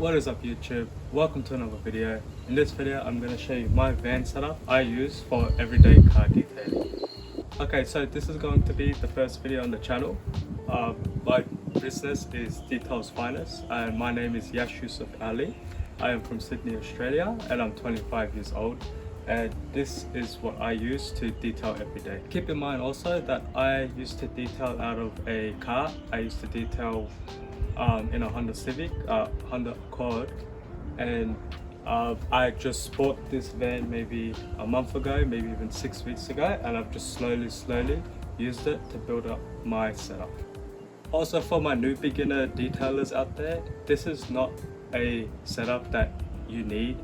What is up YouTube? Welcome to another video. In this video I'm going to show you my van setup I use for everyday car detailing. Okay, so this is going to be the first video on the channel. My business is Details Finest and my name is Yash Yusuf Ali. I am from Sydney, Australia and I'm 25 years old. And this is what I use to detail every day. Keep in mind also that I used to detail out of a car. I used to detail in a Honda Civic, Honda Accord, and I just bought this van maybe a month ago, maybe even 6 weeks ago, and I've just slowly used it to build up my setup. Also, for my new beginner detailers out there, this is not a setup that you need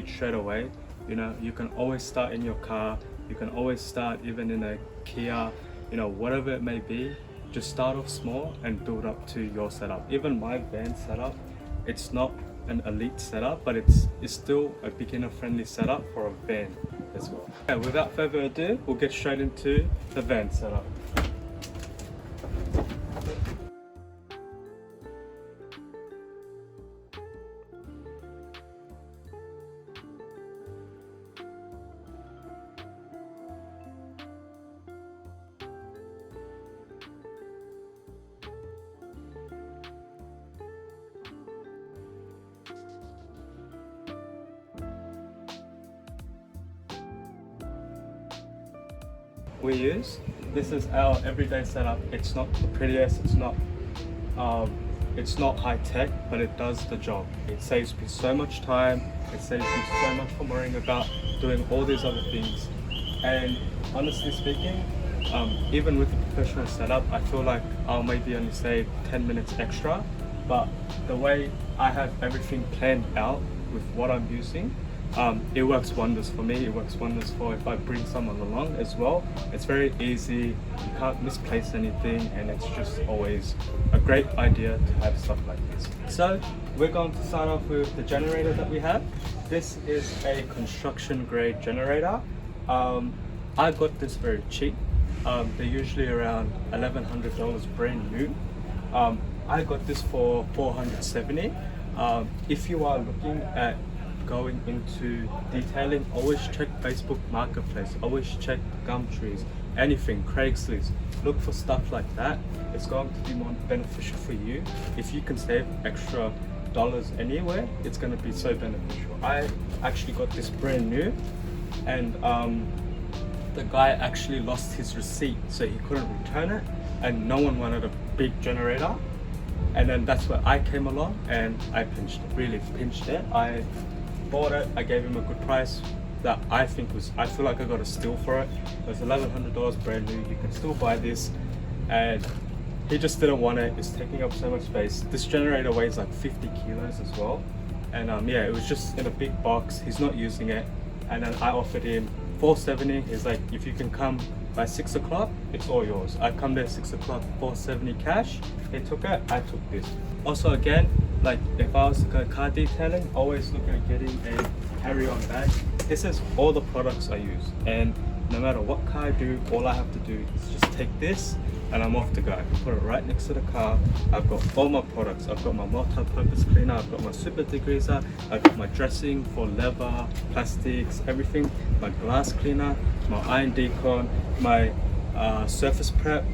straight away. You know, you can always start in your car, you can always start even in a Kia, you know, whatever it may be. Just start off small and build up to your setup. Even my van setup, it's not an elite setup, but it's still a beginner friendly setup for a van as well. Okay, without further ado, we'll get straight into the van setup. We use. This is our everyday setup. It's not the prettiest, it's not high tech, but it does the job. It saves me so much time, it saves me so much from worrying about doing all these other things. And honestly speaking, even with the professional setup, I feel like I'll maybe only save 10 minutes extra, but the way I have everything planned out with what I'm using, it works wonders for me. It works wonders for if I bring someone along as well. It's very easy, you can't misplace anything, and it's just always a great idea to have stuff like this. So we're going to start off with the generator that we have. This is a construction grade generator. I got this very cheap. They're usually around $1,100 brand new. I got this for $470. If you are looking at going into detailing, always check Facebook Marketplace, always check Gumtrees, anything, Craigslist. Look for stuff like that. It's going to be more beneficial for you. If you can save extra dollars anywhere, it's going to be so beneficial. I actually got this brand new, and the guy actually lost his receipt, so he couldn't return it, and no one wanted a big generator. And then that's where I came along and I really pinched it. I bought it, I gave him a good price that I feel like I got a steal for it. It was $1,100 brand new. You can still buy this, and he just didn't want it. It's taking up so much space. This generator weighs like 50 kilos as well, and yeah, it was just in a big box. He's not using it, and then I offered him $470. He's like, if you can come by 6 o'clock, it's all yours. I come there 6 o'clock, $470 cash. He took it, I took this. Also, again, like if I was to go car detailing, always look at getting a carry-on bag. This is all the products I use, and no matter what car I do, all I have to do is just take this and I'm off to go. I can put it right next to the car. I've got all my products. I've got my multi-purpose cleaner, I've got my super degreaser, I've got my dressing for leather, plastics, everything, my glass cleaner, my iron decon, my surface prep.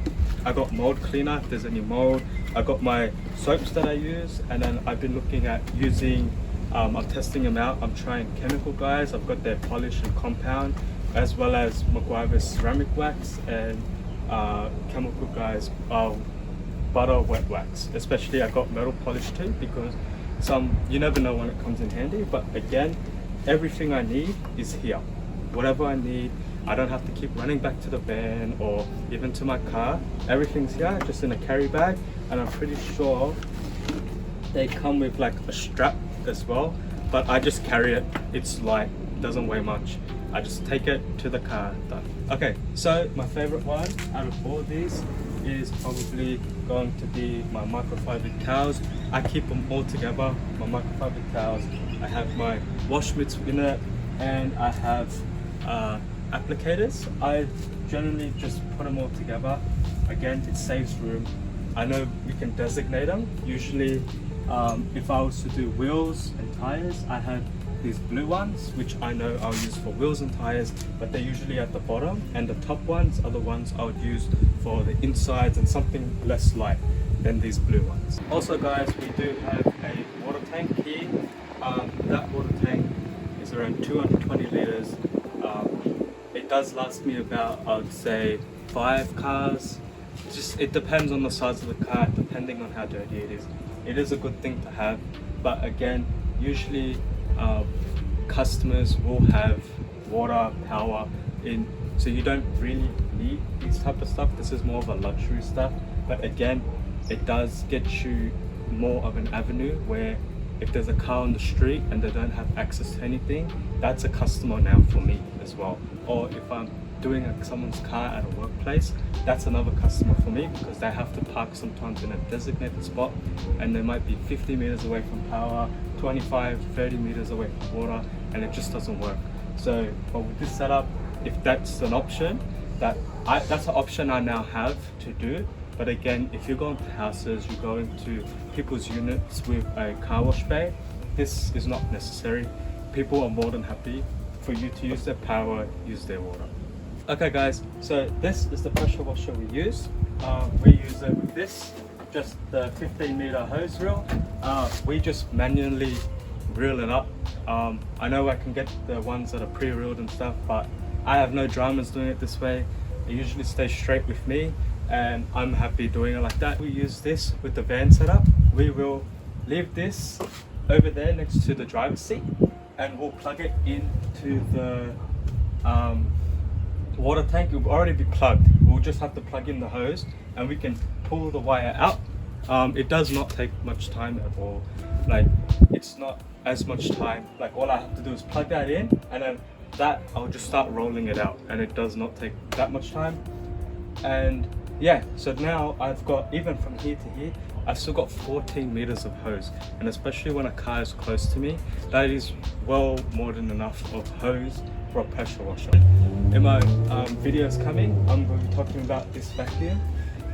I got mold cleaner if there's any mold. I got my soaps that I use, and then I've been looking at using, I'm testing them out. I'm trying Chemical Guys. I've got their polish and compound, as well as McGuire's ceramic wax and Chemical Guys butter wet wax. Especially I got metal polish too, because you never know when it comes in handy. But again, everything I need is here. Whatever I need, I don't have to keep running back to the van or even to my car. Everything's here, just in a carry bag, and I'm pretty sure they come with like a strap as well, but I just carry it. It's light, doesn't weigh much. I just take it to the car, done. Okay, so my favorite one out of all these is probably going to be my microfiber towels. I keep them all together, my microfiber towels. I have my wash mitts in it, and I have applicators. I generally just put them all together. Again, it saves room. I know we can designate them. Usually If I was to do wheels and tires, I have these blue ones, which I know I'll use for wheels and tires, but they're usually at the bottom, and the top ones are the ones I would use for the insides and something less light than these blue ones. Also guys, we do have a water tank here. That water tank is around 220 liters. It does last me about, I would say, 5 cars. It depends on the size of the car, depending on how dirty it is. It is a good thing to have, but again, usually customers will have water, power in, so you don't really need these type of stuff. This is more of a luxury stuff, but again, it does get you more of an avenue where if there's a car on the street and they don't have access to anything, that's a customer now for me as well. Or if I'm doing someone's car at a workplace, that's another customer for me, because they have to park sometimes in a designated spot and they might be 50 meters away from power, 25, 30 meters away from water, and it just doesn't work. So, but with this setup, if that's an option, that's an option I now have to do. But again, if you're going to houses, you're going to people's units with a car wash bay, this is not necessary. People are more than happy for you to use their power, use their water. Okay guys, so this is the pressure washer we use. We use it with this, just the 15-meter hose reel. We just manually reel it up. I know I can get the ones that are pre-reeled and stuff, but I have no dramas doing it this way. It usually stays straight with me, and I'm happy doing it like that. We use this with the van setup. We will leave this over there next to the driver's seat, and we'll plug it into the water tank. It will already be plugged. We'll just have to plug in the hose and we can pull the wire out. It does not take much time at all. Like, it's not as much time. Like, all I have to do is plug that in, and then that I'll just start rolling it out, and it does not take that much time. And yeah, so now I've got, even from here to here, I've still got 14 meters of hose, and especially when a car is close to me, that is well more than enough of hose for a pressure washer. In my videos coming, I'm going to be talking about this vacuum.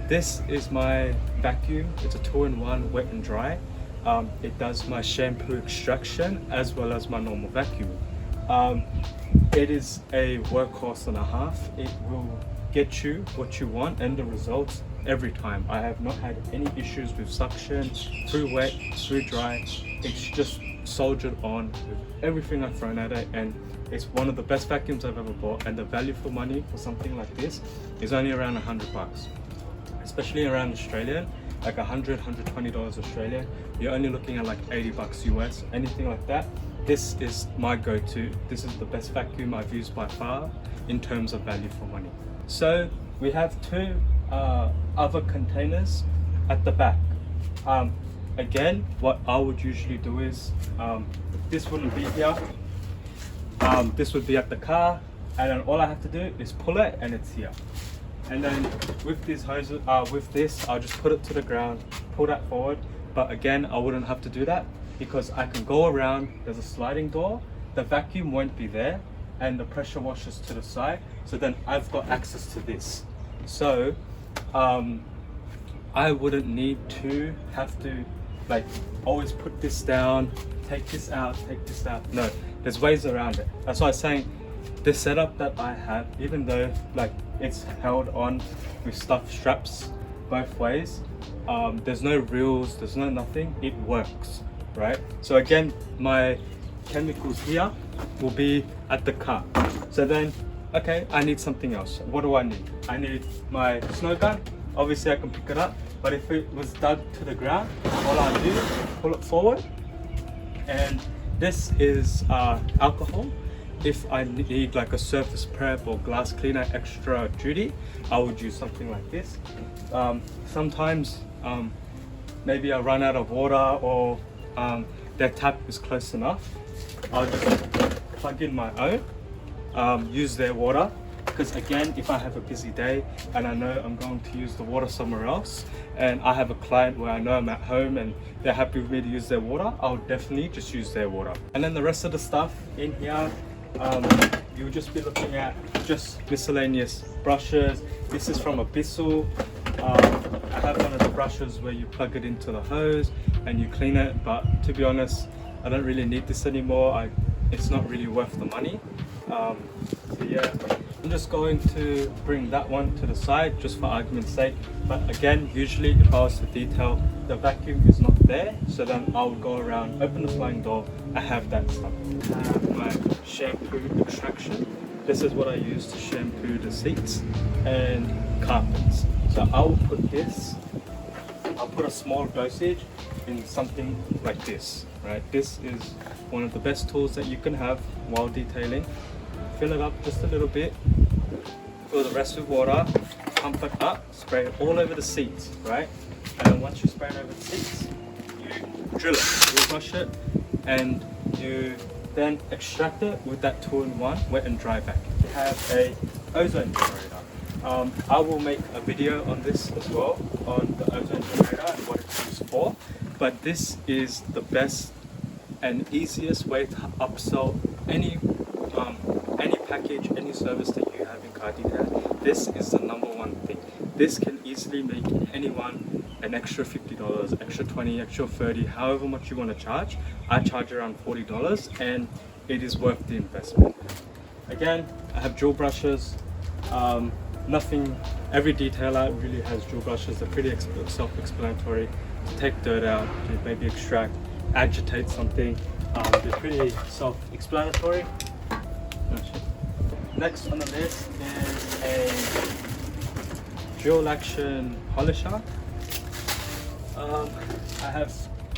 This is my vacuum. It's a 2-in-1 wet and dry. It does my shampoo extraction as well as my normal vacuum. It is a workhorse and a half. It will get you what you want and the results every time. I have not had any issues with suction, through wet, through dry. It's just soldiered on with everything I've thrown at it, and it's one of the best vacuums I've ever bought, and the value for money for something like this is only around $100. Especially around Australia, like $100–120 Australia, you're only looking at like $80 US, anything like that. This is my go-to. This is the best vacuum I've used by far in terms of value for money. So we have two other containers at the back. Again, what I would usually do is, this wouldn't be here, this would be at the car, and then all I have to do is pull it and it's here. And then with these hoses, with this, I'll just put it to the ground, pull that forward. But again, I wouldn't have to do that because I can go around, there's a sliding door, the vacuum won't be there, and the pressure washer's to the side. So then I've got access to this. So I wouldn't need to have to like always put this down, take this out, take this out. No, there's ways around it. That's why I was saying the setup that I have, even though like it's held on with straps both ways, there's no reels, there's no nothing, it works, right? So again, my chemicals here will be at the car. So then, okay, I need something else. What do I need? I need my snow gun. Obviously I can pick it up, but if it was dug to the ground, all I do is pull it forward. And this is alcohol. If I need like a surface prep or glass cleaner extra duty, I would use something like this. Sometimes maybe I run out of water, or their tap is close enough, I'll just plug in my own, use their water. Because again, if I have a busy day and I know I'm going to use the water somewhere else, and I have a client where I know I'm at home and they're happy with me to use their water, I'll definitely just use their water. And then the rest of the stuff in here, you'll just be looking at just miscellaneous brushes. This is from Abyssal. I have one of the brushes where you plug it into the hose and you clean it, but to be honest, I don't really need this anymore. It's not really worth the money. So yeah, I'm just going to bring that one to the side just for argument's sake. But again, usually if I was to detail, the vacuum is not there, so then I would go around, open the sliding door, I have that stuff. I have my shampoo extraction. This is what I use to shampoo the seats and carpets. So I will put this, I'll put a small dosage in something like this, right? This is one of the best tools that you can have while detailing. Fill it up just a little bit, fill the rest with water, pump it up, spray it all over the seats, right? And then once you spray it over the seats, you drill it, you brush it, and you then extract it with that 2-in-1 wet and dry vacuum. We have a ozone generator. I will make a video on this as well, on the ozone generator and what it's used for. But this is the best and easiest way to upsell any package, any service that you have in car detailing. This is the #1 thing. This can easily make anyone an extra $50, extra $20, extra $30, however much you want to charge. I charge around $40 and it is worth the investment. Again, I have jewel brushes. Every detailer really has jewel brushes. They're pretty self-explanatory. To take dirt out, to maybe extract, agitate something. They're pretty self-explanatory. Next on the list is a dual action polisher. I have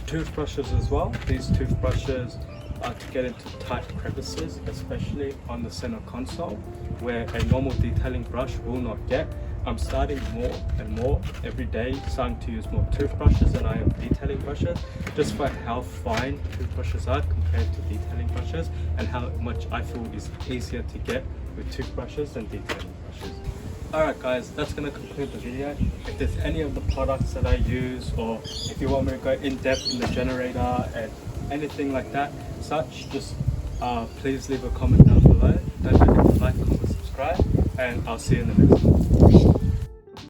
toothbrushes as well. These toothbrushes are to get into tight crevices, especially on the center console, where a normal detailing brush will not get. I'm starting more and more every day, starting to use more toothbrushes than I am detailing brushes, just for how fine toothbrushes are compared to detailing brushes, and how much I feel is easier to get with toothbrushes than detailing brushes. Alright guys, that's going to conclude the video. If there's any of the products that I use, or if you want me to go in depth in the generator and anything like that, just please leave a comment down below. Don't forget to like, comment, subscribe, and I'll see you in the next one.